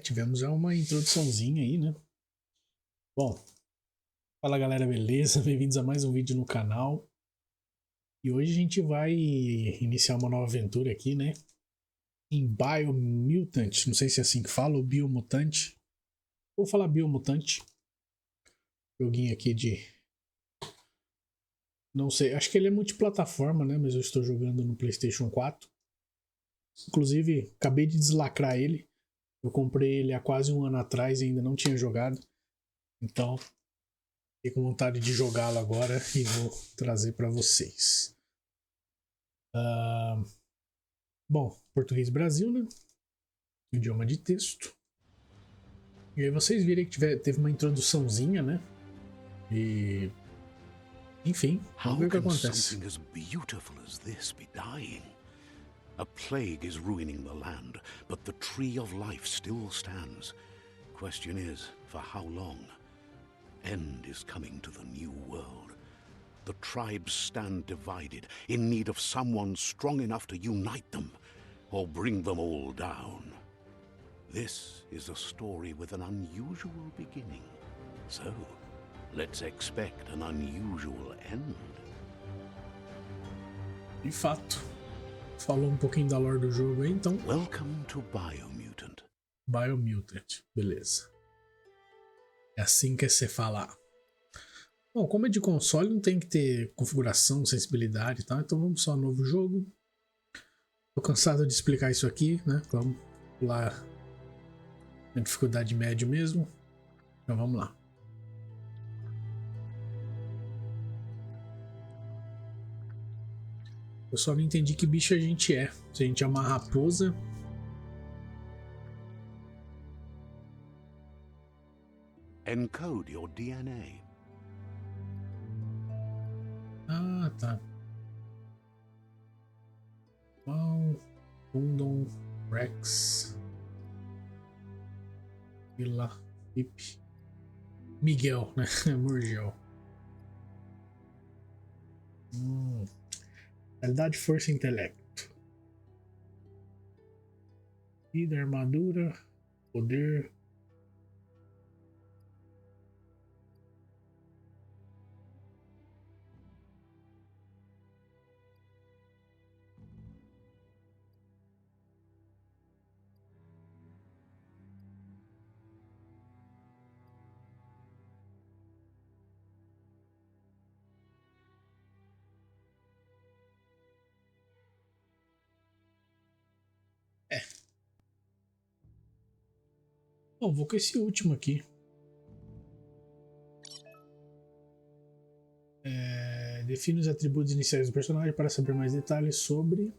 Tivemos já uma introduçãozinha aí, né? Bom, fala galera, beleza? Bem-vindos a mais um vídeo no canal. E hoje a gente vai iniciar uma nova aventura aqui, né? Em Biomutant, não sei se é assim que fala, ou Biomutante. Vou falar Biomutante. Joguinho aqui de... Não sei, acho que ele é multiplataforma, né? Mas eu estou jogando no PlayStation 4. Inclusive, acabei de deslacrar ele. Eu comprei ele há quase um ano atrás e ainda não tinha jogado. Então, fiquei com vontade de jogá-lo agora e vou trazer para vocês. Bom, português Brasil, né? Idioma de texto. E aí vocês virem que teve uma introduçãozinha, né? E... Enfim, vamos ver How o que can acontece. something as beautiful as this be dying? A plague is ruining the land, but the tree of life still stands. Question is, for how long? End is coming to the new world. The tribes stand divided, in need of someone strong enough to unite them, or bring them all down. This is a story with an unusual beginning. So, let's expect an unusual end. De fato, falou um pouquinho da lore do jogo aí, então. Welcome to Biomutant. Biomutant, beleza. É assim que você falar. Bom, como é de console, não tem que ter configuração, sensibilidade e tal, então vamos só novo jogo. Tô cansado de explicar isso aqui, né? Vamos pular na dificuldade média mesmo. Então vamos lá. Eu só não entendi que bicho a gente é. Se a gente é uma raposa. Encode your DNA. Ah, tá. Mal, Undon, Rex, Vila, Fip, Miguel, né? Murgel. Qualidade, força e intelecto. Vida, armadura, poder. É. Bom, vou com esse último aqui. Define os atributos iniciais do personagem para saber mais detalhes sobre.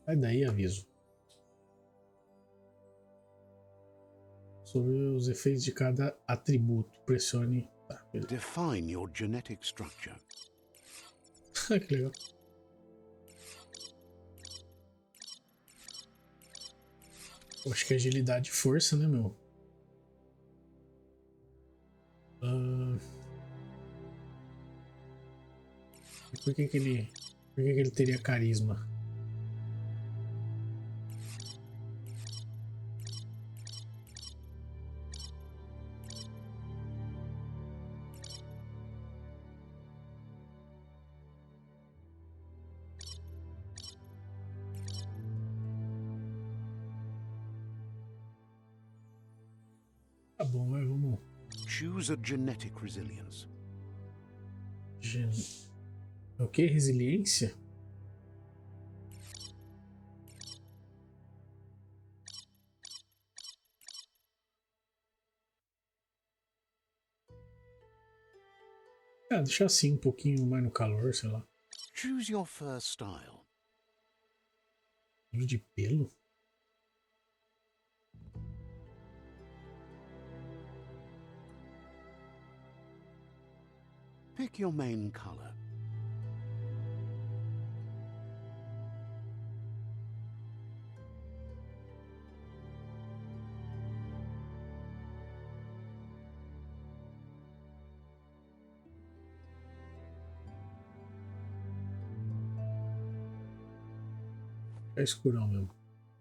Sai daí, aviso. Sobre os efeitos de cada atributo. Pressione. Tá, beleza. Define your genetic structure. Que legal. Eu acho que é agilidade e força, né, meu? Por que ele teria carisma? Tá bom, mas vamos. Choose a genetic resilience. O que? Resiliência? Ah, deixar assim um pouquinho mais no calor, sei lá. Choose your fur style. Livro de pelo? Pick your main color. É escurão mesmo.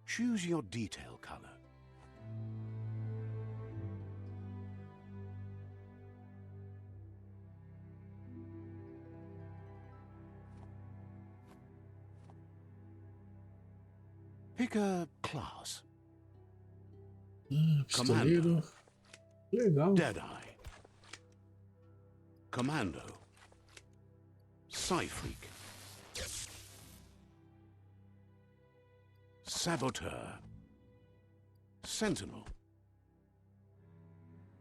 Choose your detail color. Pick a class. Pistoleiro. Legal. Deadeye. Commando. Psy-Freak. Saboteur. Sentinel.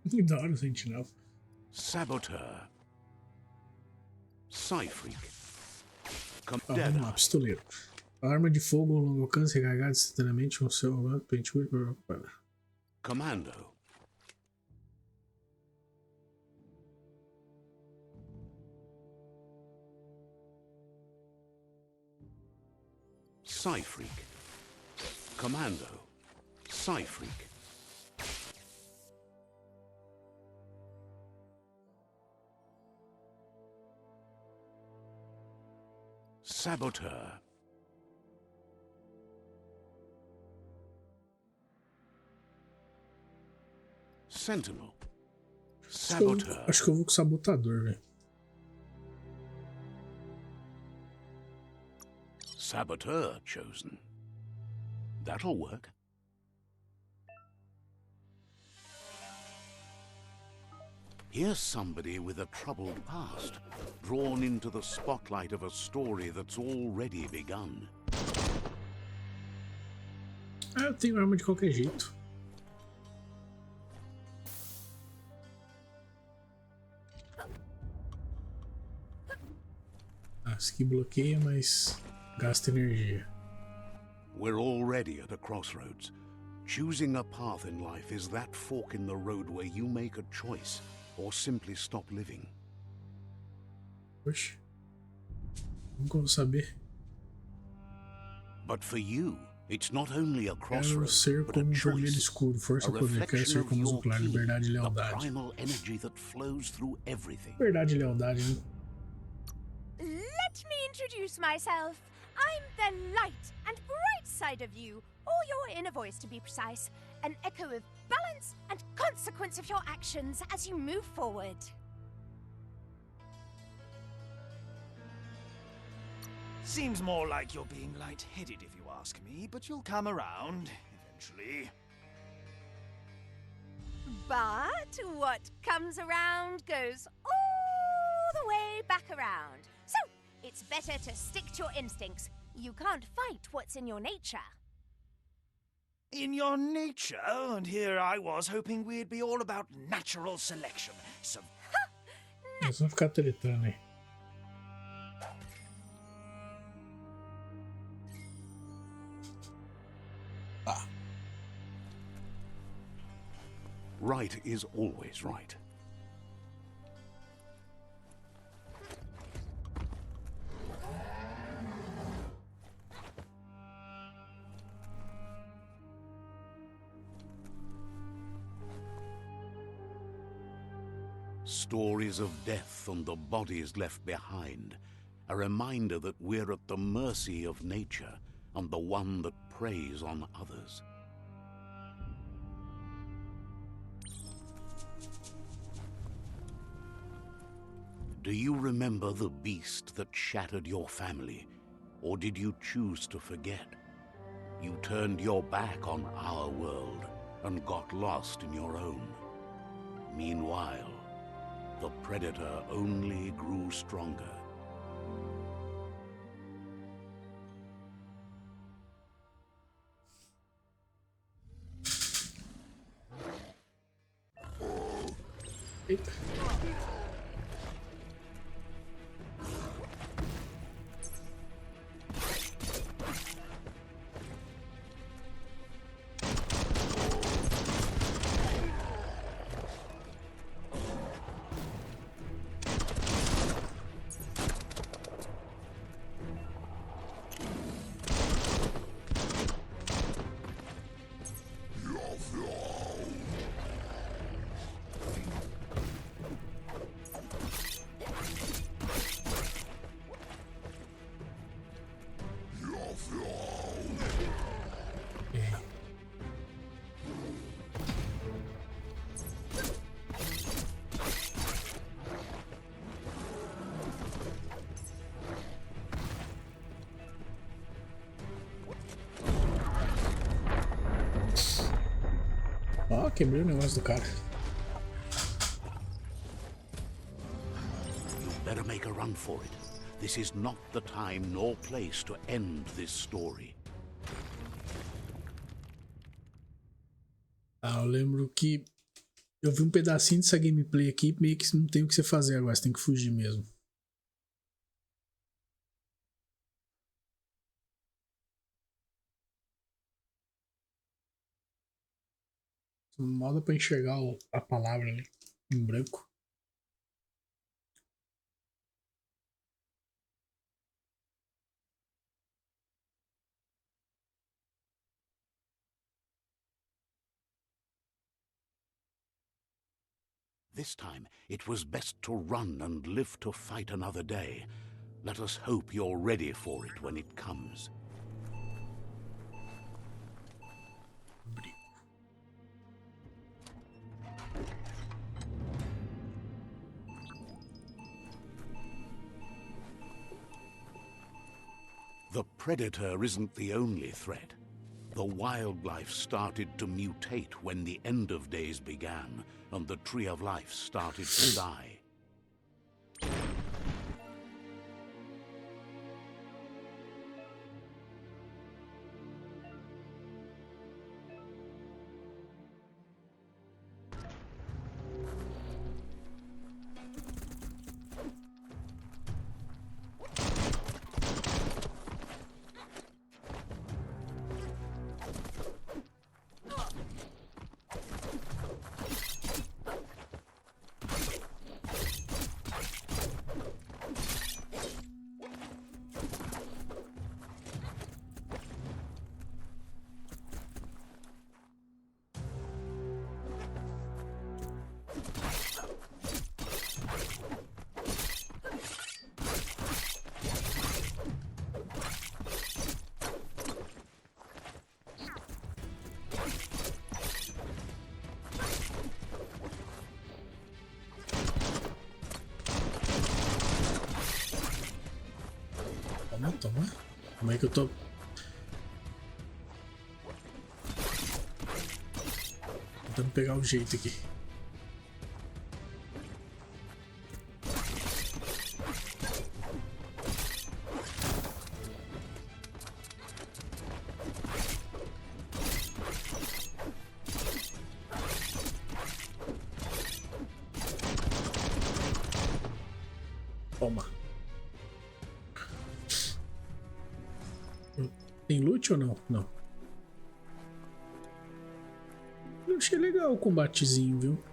Que da hora o sentinel. Saboteur. Psy-Freak. Vamos lá, pistoleiro. A arma de fogo a longo alcance recarregada instantaneamente com seu pente. Commando. Psy-Freak. Commando. Psy-Freak. Saboteur. Sentinel. Saboteur. Acho que eu vou com sabotador, velho. Saboteur chosen. That'll work. Here's somebody with a troubled past, drawn into the spotlight of a story that's already begun. Ah, eu tenho arma de qualquer jeito. Ah, isso aqui bloqueia, mas gasta energia. We're already at a crossroads. Choosing a path in life is that fork in the road where you make a choice or simply stop living. Oxe. Como que eu vou saber? But for you, it's not only a Quero crossroads, ser but a como um vermelho choice. escuro, força, A poder. Quero ser reflection of como your nuclear, ki, liberdade e the lealdade. primal energy that flows through everything. Liberdade e lealdade, né? Let me introduce myself. I'm the light and bright side of you, or your inner voice to be precise. An echo of balance and consequence of your actions as you move forward. Seems more like you're being light-headed if you ask me, but you'll come around eventually. But what comes around goes all the way back around. So, it's better to stick to your instincts. You can't fight what's in your nature. In your nature, and here I was hoping we'd be all about natural selection. So Eles vão ficar tretando aí. Tá. Right is always right. Stories of death and the bodies left behind, a reminder that we're at the mercy of nature and the one that preys on others. Do you remember the beast that shattered your family, or did you choose to forget? You turned your back on our world and got lost in your own. Meanwhile, the predator only grew stronger. Eita. Ó, quebrei o negócio do cara. You better make a run for it. This is not the time nor place to end this story. Ah, eu lembro que eu vi um pedacinho dessa gameplay aqui, meio que não tem o que você fazer agora, você tem que fugir mesmo. Moda pra enxergar a palavra ali, em branco. This time, it was best to run and live to fight another day. Let us hope you're ready for it when it comes. The predator isn't the only threat. The wildlife started to mutate when the end of days began, and the Tree of Life started to die. Toma. Como é que eu tô? Tentando pegar o jeito aqui. Toma. Tem loot ou não? Não. Eu achei legal o combatezinho, viu?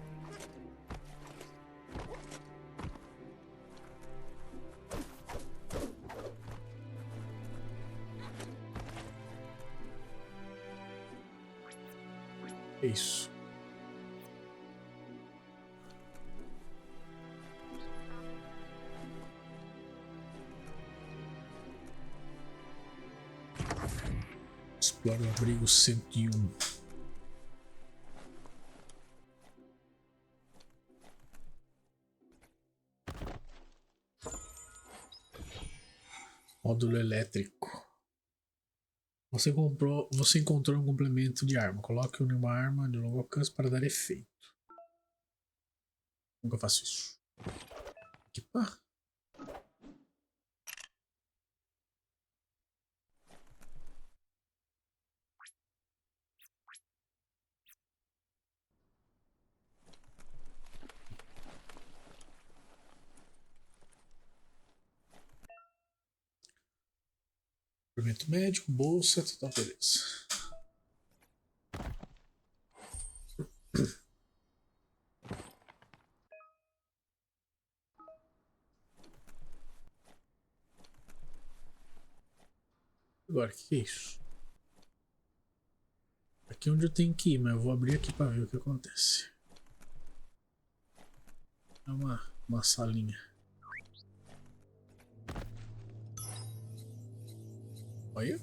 É isso. Explora o abrigo 101. Módulo elétrico. Você encontrou um complemento de arma. Coloque-o numa arma de longo alcance para dar efeito. Como que eu faço isso? Equipar. Suplemento médico, bolsa, tá, beleza. Agora, o que é isso? Aqui é onde eu tenho que ir, mas eu vou abrir aqui para ver o que acontece. É uma salinha. Olha.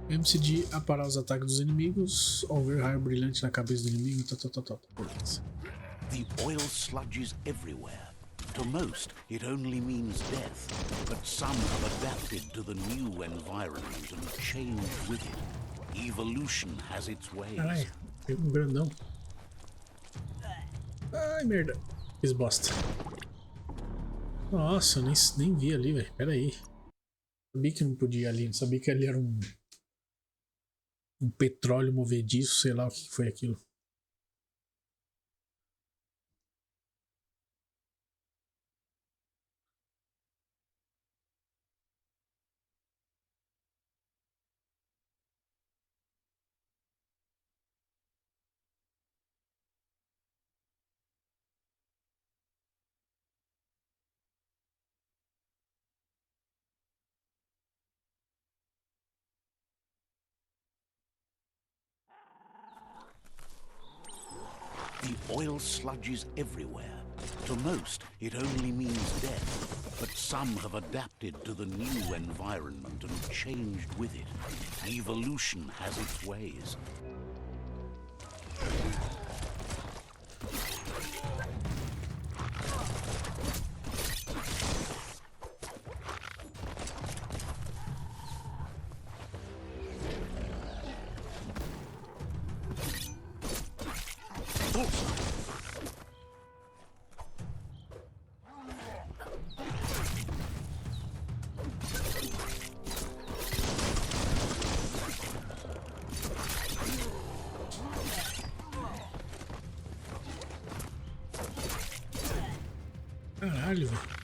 Lembre-se de aparar os ataques dos inimigos ao ver raio brilhante na cabeça do inimigo. Beleza. The oil sludges everywhere. To most, it only means death, but some have adapted to the new environment and changed with it. Evolution has its ways. Caralho, pegou um grandão. Ai, merda. Fiz bosta. Nossa, eu nem vi ali, velho. Pera aí. Sabia que não podia ir ali. Não sabia que ali era um petróleo movediço, sei lá o que foi aquilo. The oil sludges everywhere. To most, it only means death, but some have adapted to the new environment and changed with it. Evolution has its ways. Caralho, velho.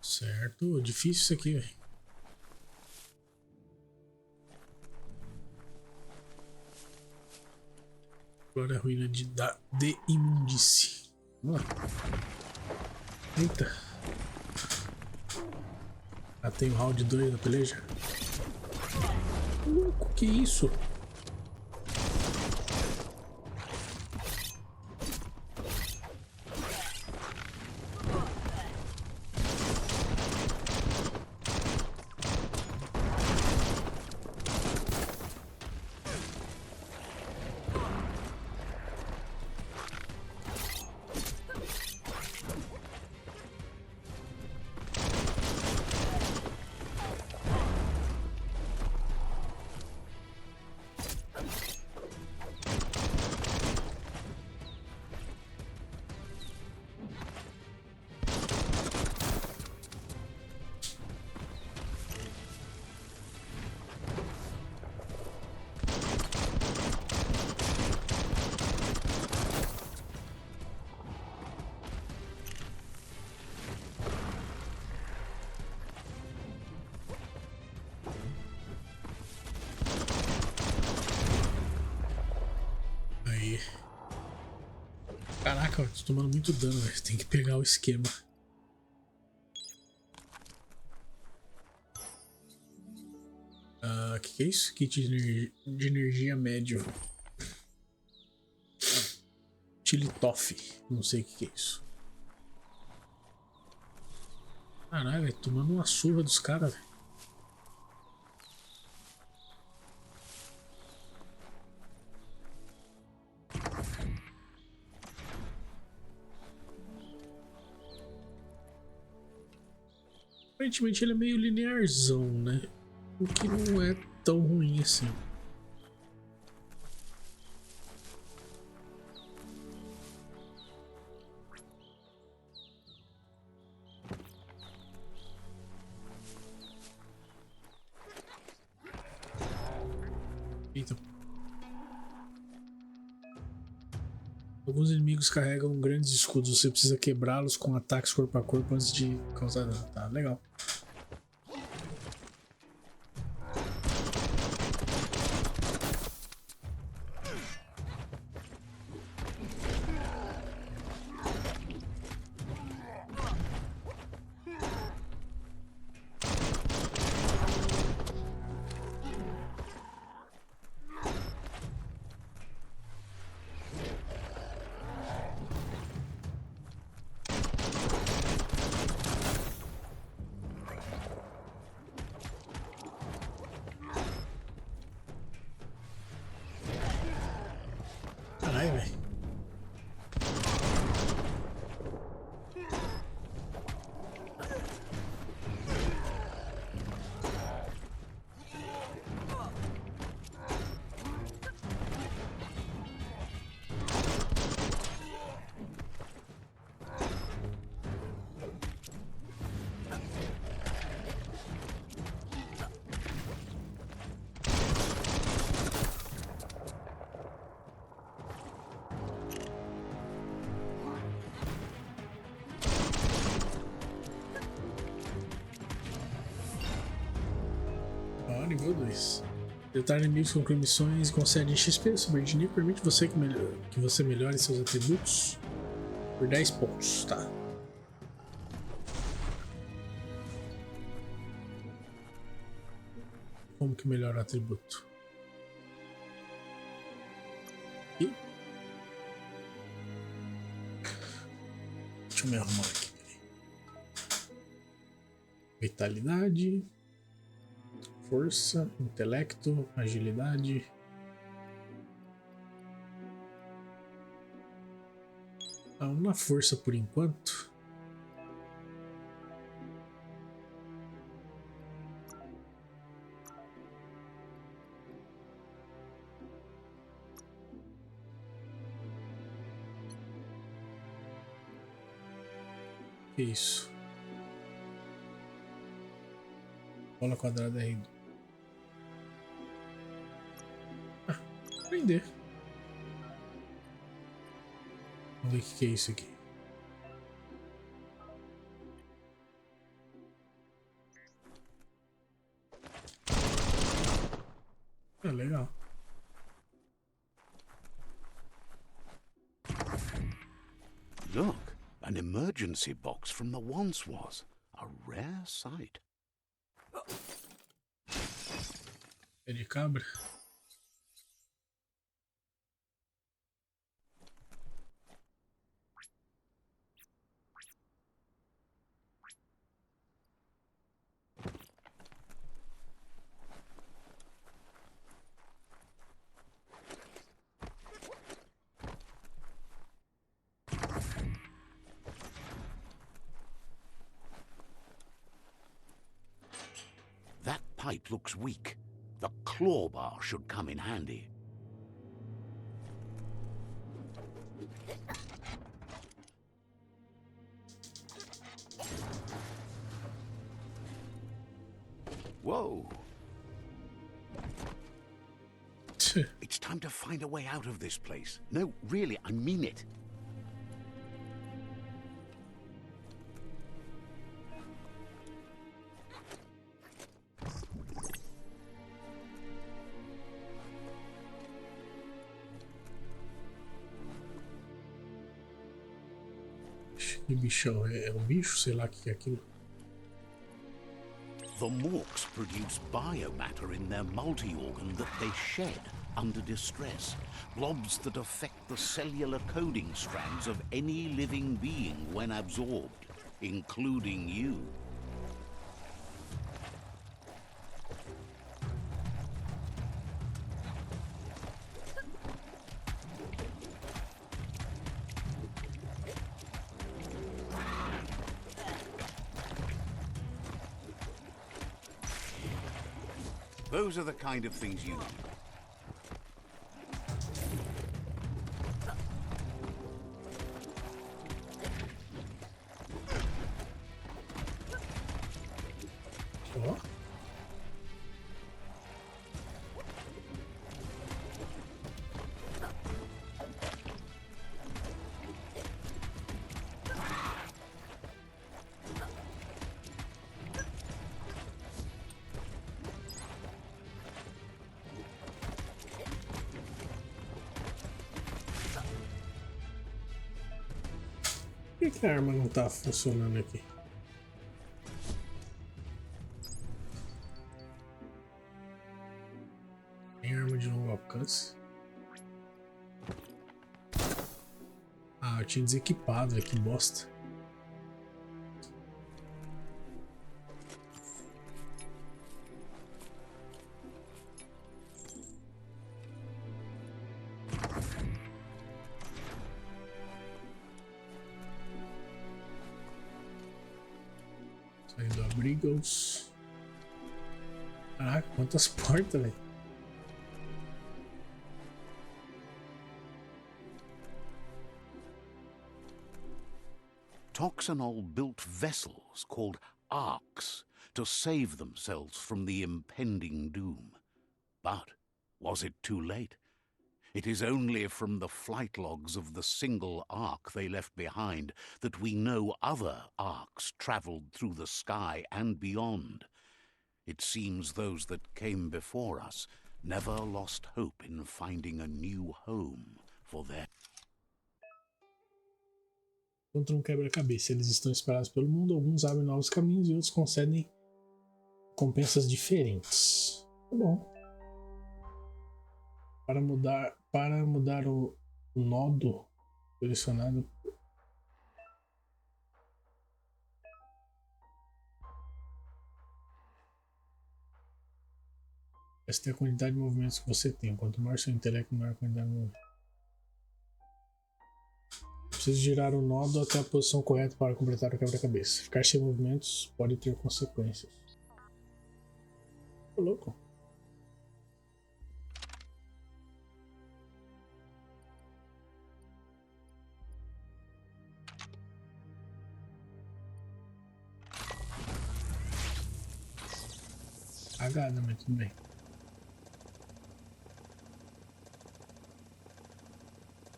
Certo, difícil isso aqui, velho. Agora a ruína de imundície. Vamos lá. Eita. Ah, tem o round 2 da peleja. Louco, que isso? Aí. Caraca, eu tô tomando muito dano, velho. Tem que pegar o esquema. Que é isso? Kit de energia médio. Tilitoff. Não sei o que é isso. Caralho, velho. Tomando uma surra dos caras, velho. Aparentemente ele é meio linearzão, né? O que não é tão ruim assim. Eita. Alguns inimigos carregam grandes escudos. Você precisa quebrá-los com ataques corpo a corpo antes de causar dano. Tá, legal. Caralho, velho. Ó, nível 2. Deletar inimigos conclui missões e concede XP. Subordinir permite você que você melhore seus atributos por 10 pontos. Tá. Como que melhora o atributo? Aqui. Deixa eu me arrumar aqui. Vitalidade. Força, intelecto, agilidade. Vamos na força por enquanto. Que isso? Bola quadrada R. Aprender. Vamos ver o que é isso aqui. É legal. Look, an emergency box from the once was. A rare sight. É de cabra. That pipe looks weak. The claw bar should come in handy. Whoa. It's time to find a way out of this place. No, really, I mean it. Que bichão? É um bicho? Sei lá o que é aquilo. The Morks produce biomatter in their multi-organ that they shed under distress. Blobs that affect the cellular coding strands of any living being when absorbed, including you. Those are the kind of things you need. Ó. que a arma não tá funcionando aqui? Tem arma de longo alcance? Ah, eu tinha desequipado, que bosta. Saindo abrigos. Caraca, quantas portas, velho. Toxanol built vessels called arks to save themselves from the impending doom. But was it too late? It is only from the flight logs of the single ark they left behind that we know other arks traveled through the sky and beyond. It seems those that came before us never lost hope in finding a new home for their... Contra um quebra-cabeça. Eles estão espalhados pelo mundo, alguns abrem novos caminhos e outros concedem recompensas diferentes. Tá bom. Para mudar o nodo selecionado. Esta é a quantidade de movimentos que você tem. Quanto maior seu intelecto, maior a quantidade de movimentos. Preciso girar o nodo até a posição correta para completar o quebra-cabeça. Ficar sem movimentos pode ter consequências. Tô louco. Cagada, mas tudo bem.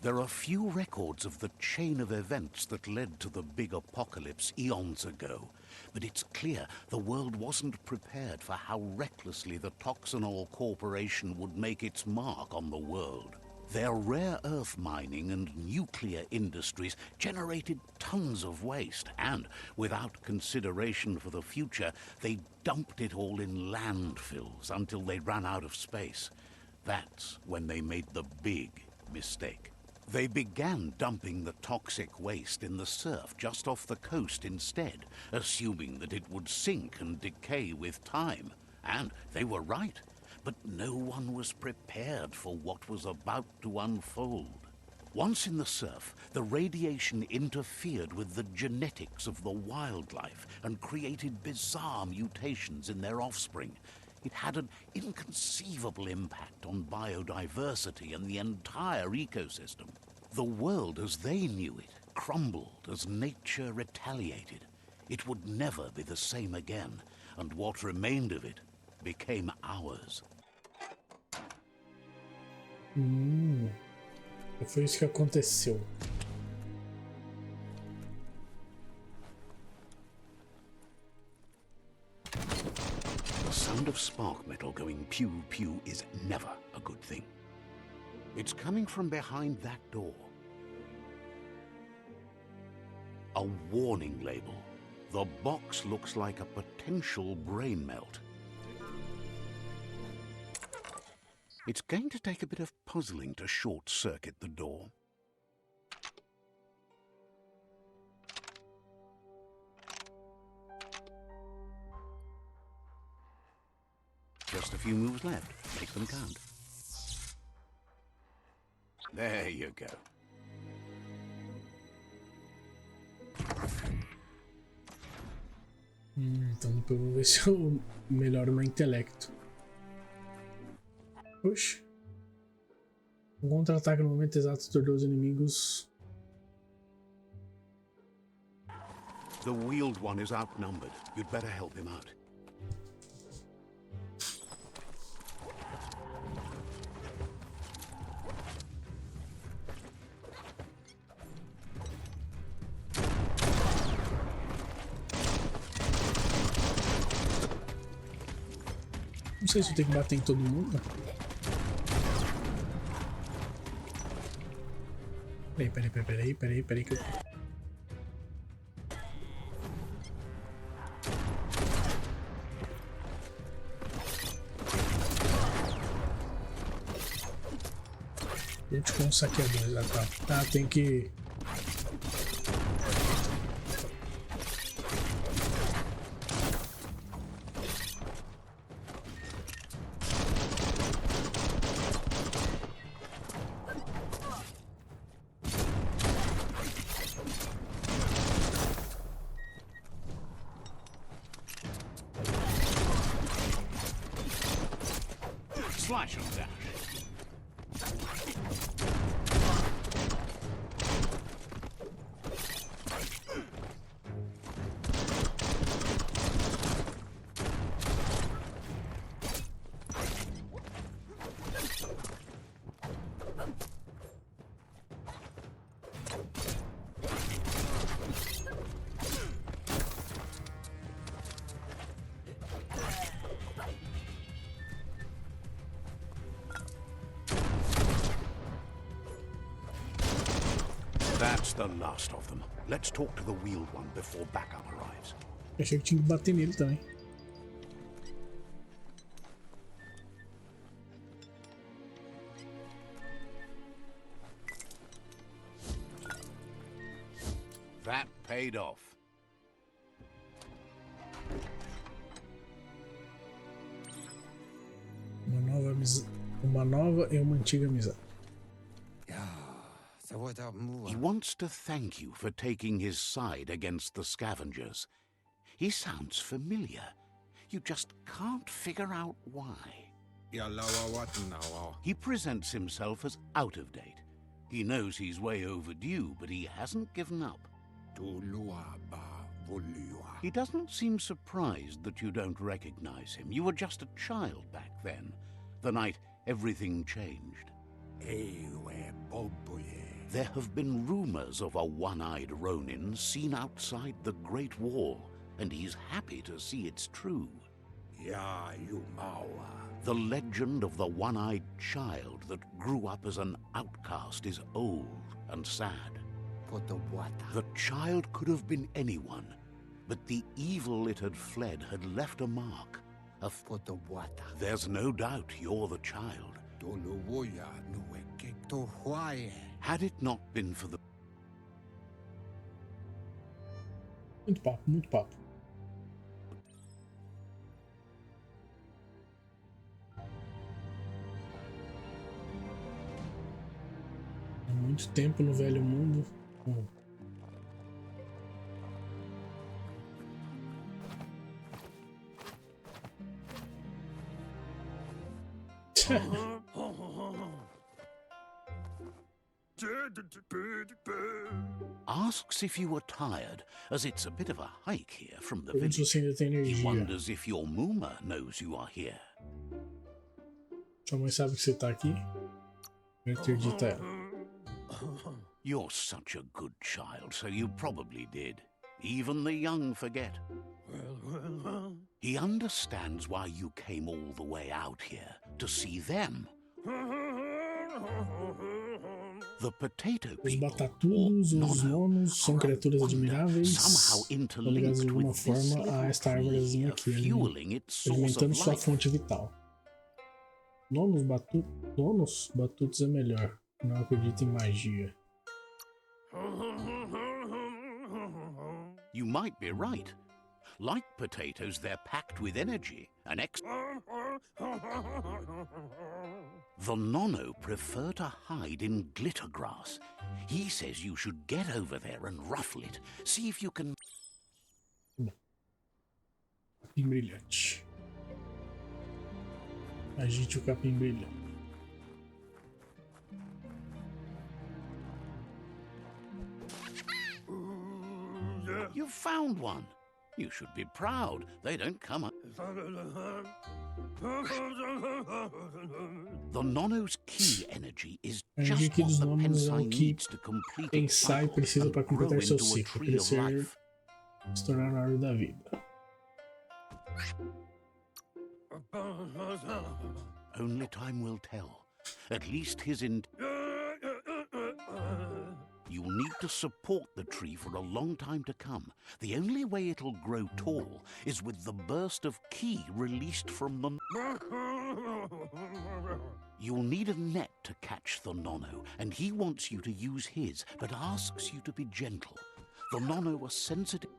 There are few records of the chain of events that led to the big apocalypse eons ago, but it's clear the world wasn't prepared for how recklessly the Toxanol Corporation would make its mark on the world. Their rare earth mining and nuclear industries generated tons of waste, and, without consideration for the future, they dumped it all in landfills until they ran out of space. That's when they made the big mistake. They began dumping the toxic waste in the surf just off the coast instead, assuming that it would sink and decay with time. And they were right. But no one was prepared for what was about to unfold. Once in the surf, the radiation interfered with the genetics of the wildlife and created bizarre mutations in their offspring. It had an inconceivable impact on biodiversity and the entire ecosystem. The world as they knew it crumbled as nature retaliated. It would never be the same again, and what remained of it became ours. Foi isso que aconteceu. The sound of spark metal going pew-pew is never a good thing. It's coming from behind that door. A warning label. The box looks like a potential brain melt. It's going to take a bit of puzzling to short-circuit the door. Just a few moves left. Make them count. There you go. Então depois eu vou ver se eu melhoro meu intelecto. Oxe. Um contra-ataque no momento exato tornou os inimigos. The wheeled one is outnumbered. You'd better help him out. Não sei se eu tenho que bater em todo mundo. Peraí que eu... Lute com os saqueadores. Ah, tá. Ah, tem que... Slash and dash. That's the last of them. Let's talk to the wheeled one before backup arrives. Achei que tinha que bater nele também. That paid off. Uma nova e uma antiga amizade. He wants to thank you for taking his side against the scavengers. He sounds familiar. You just can't figure out why. He presents himself as out of date. He knows he's way overdue, but he hasn't given up. He doesn't seem surprised that you don't recognize him. You were just a child back then, the night everything changed. There have been rumors of a one-eyed Ronin seen outside the Great Wall, and he's happy to see it's true. The legend of the one-eyed child that grew up as an outcast is old and sad. The child could have been anyone, but the evil it had fled had left a mark. There's no doubt you're the child. Had it not been for the... Muito papo, muito papo. Há muito tempo no velho mundo. Asks if you were tired, as it's a bit of a hike here from the Pergunta se você ainda tem village. He energia. wonders if your Muma knows you are here. Sua mãe sabe que você tá aqui? Interdita ela. You're such a good child, so you probably did. Even the young forget. He understands why you came all the way out here, to see them. The potato Os people, batatudos, or os nono, nonos, são are a criaturas wonder, admiráveis, somehow estão ligadas de interlinked alguma with this forma a little esta árvorezinha tree, aqui, fueling its source alimentando of sua life. fonte vital. Nonos batutos é melhor. Não acredito em magia. You might be right. Like potatoes, they're packed with energy and The Nono prefer to hide in glitter grass. He says you should get over there and ruffle it. See if you can... Capim brilhante. Agite o capim brilhante. You found one. You should be proud. They don't come up. The Nono's key energy is A energia just aqui what dos the nonos é Pensai o que needs to complete its Pensai cycle precisa and para grow completar seu into a ciclo, tree of crescer, life. se tornar a árvore da vida. Only time will tell. At least his You You'll need to support the tree for a long time to come. The only way it'll grow tall is with the burst of ki released from the... You'll need a net to catch the Nono, and he wants you to use his, but asks you to be gentle. The Nono are sensitive...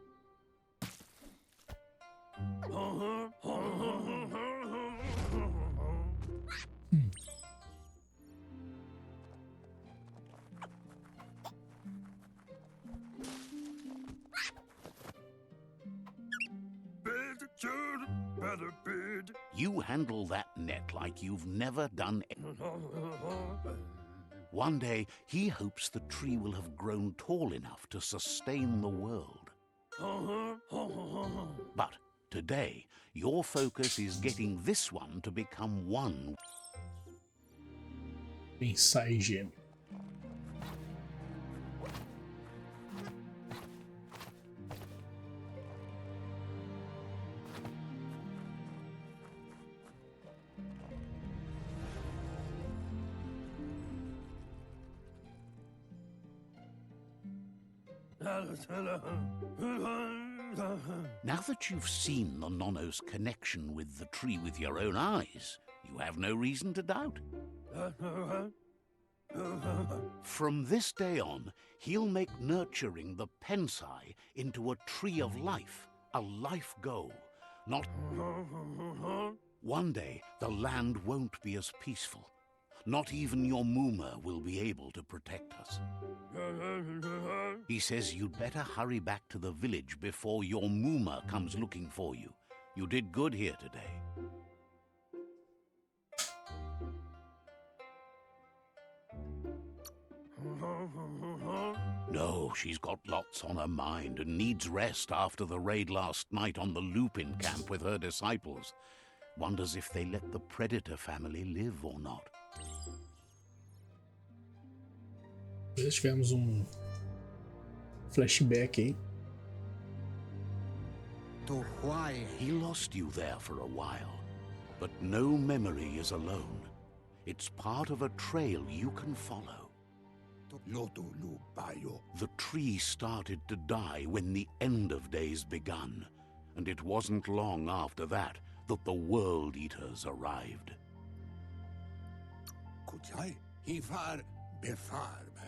You handle that net like you've never done. One day, he hopes the tree will have grown tall enough to sustain the world. But today, your focus is getting this one to become one. Mensagem. Now that you've seen the Nono's connection with the tree with your own eyes, you have no reason to doubt. From this day on, he'll make nurturing the Pensai into a tree of life, a life goal. Not... One day, the land won't be as peaceful. Not even your Muma will be able to protect us. He says you'd better hurry back to the village before your Muma comes looking for you. You did good here today. No, she's got lots on her mind and needs rest after the raid last night on the Lupin camp with her disciples. Wonders if they let the Predator family live or not. Tivemos flashback aí. He lost you there for a while, but no memory is alone. It's part of a trail you can follow. The tree started to die when the end of days begun, and it wasn't long after that that the World Eaters arrived.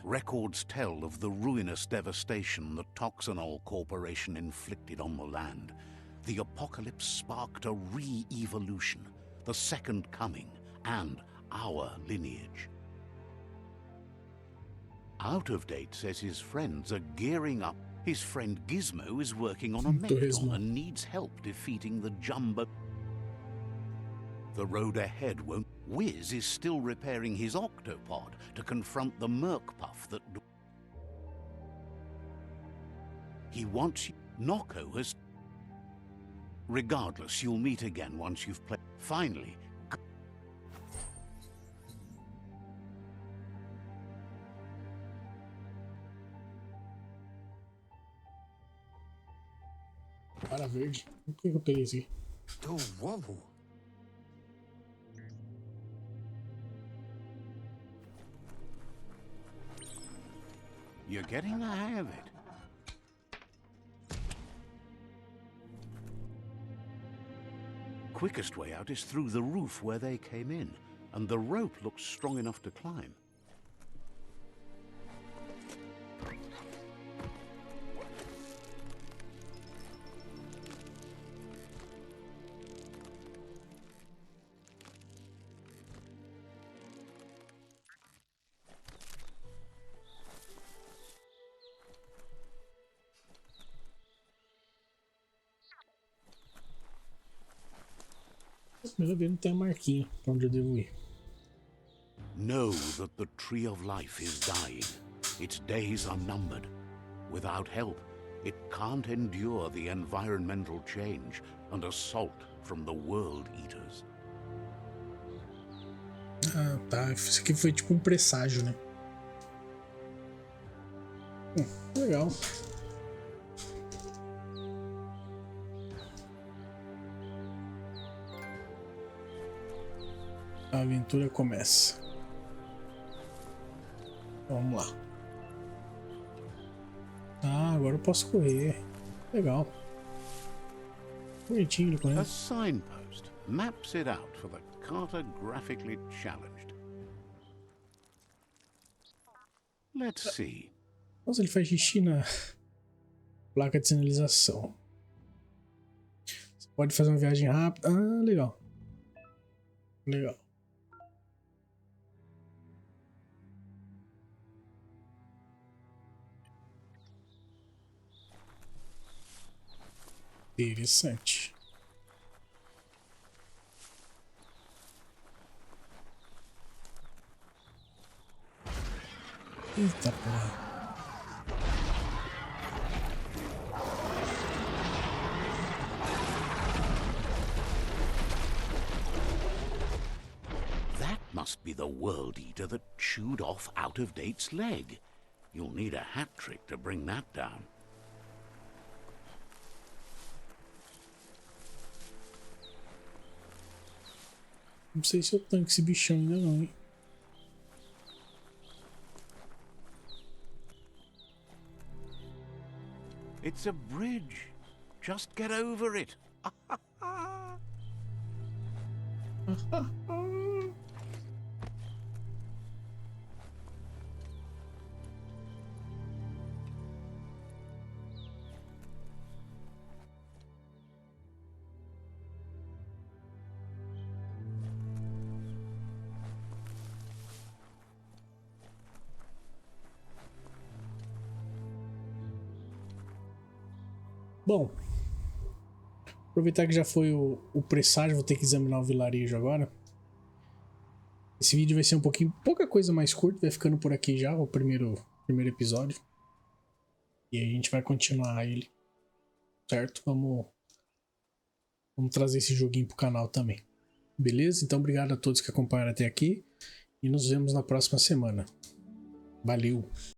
Records tell of the ruinous devastation the Toxanol Corporation inflicted on the land. The apocalypse sparked a re-evolution, the Second Coming, and our lineage. Out of Date says his friends are gearing up. His friend Gizmo is working on a mech and needs help defeating the Jumbo. The road ahead won't... Wiz is still repairing his octopod to confront the Merkpuff that... He wants you... Noko has... Regardless, you'll meet again once you've played... Finally... Para verde. O que eu peguei aqui? You're getting the hang of it. Quickest way out is through the roof where they came in, and the rope looks strong enough to climb. Primeira vez não tem a marquinha pra onde eu devo ir. Know that the Tree of Life is dying. Its days are numbered. Without help, it can't endure the environmental change and assault from the World Eaters. Ah, tá. Isso aqui foi tipo um presságio, né? Legal. A aventura começa. Vamos lá. Ah, agora eu posso correr. Legal. Bonitinho ele A correndo. signpost maps it out for the cartographically challenged. Let's see. Nossa, ele faz xixi na placa de sinalização. Você pode fazer uma viagem rápida. Ah, legal. Legal. Interessante. Eita porra. That must be the world eater that chewed off Out-of-Date's leg. You'll need a hat trick to bring that down. Não sei se eu tanco esse bichão ainda não, hein? It's a bridge. Just get over it. Bom, aproveitar que já foi o presságio, vou ter que examinar o vilarejo agora. Esse vídeo vai ser um pouquinho, pouca coisa mais curta, vai ficando por aqui já, o primeiro episódio. E aí a gente vai continuar ele, certo? Vamos trazer esse joguinho pro canal também. Beleza? Então obrigado a todos que acompanharam até aqui e nos vemos na próxima semana. Valeu!